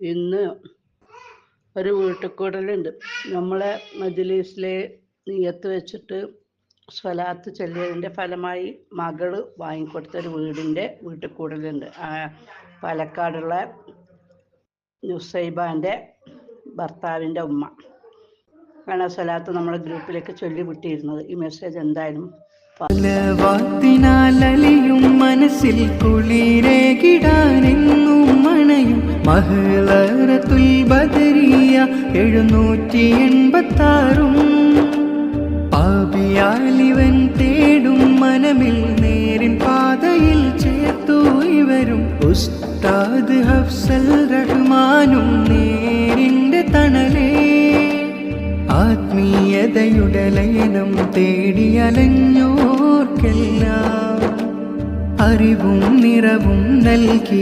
ഇന്ന് ഒരു വീട്ടുകൂടലുണ്ട്. നമ്മളെ മജ്‌ലിസിലെ നിയ്യത്ത് വെച്ചിട്ട് സ്വലാത്ത് ചൊല്ലിയതിൻ്റെ ഫലമായി മകള് വാങ്ങിക്കൊടുത്തൊരു വീട്ടുകൂടലുണ്ട്. പാലക്കാടുള്ള നുസൈബാൻ്റെ ഭർത്താവിൻ്റെ ഉമ്മ ആണ് സ്വലാത്ത് നമ്മളെ ഗ്രൂപ്പിലേക്ക് ചൊല്ലി വിട്ടിരുന്നത്. ഈ മെസ്സേജ് എന്തായാലും വാത്തിനാലലിയും മനസ്സിൽ കുളിരേകിടാനെന്നും മണയും മഹ്ലറത്തുൽ ബദരിയ 786 പാപിയാലിവൻ തേടും മനമിൽ നേരിൻ പാതയിൽ ചേർത്തു ഇവരും ഉസ്താദ് ഹഫ്സൽ റഹ്മാനും നേരിൻ്റെ തണലേ. ആത്മീയതയുടെ ലയനം തേടിയലഞ്ഞോർക്കെല്ലാം അറിവും നിറവും നൽകി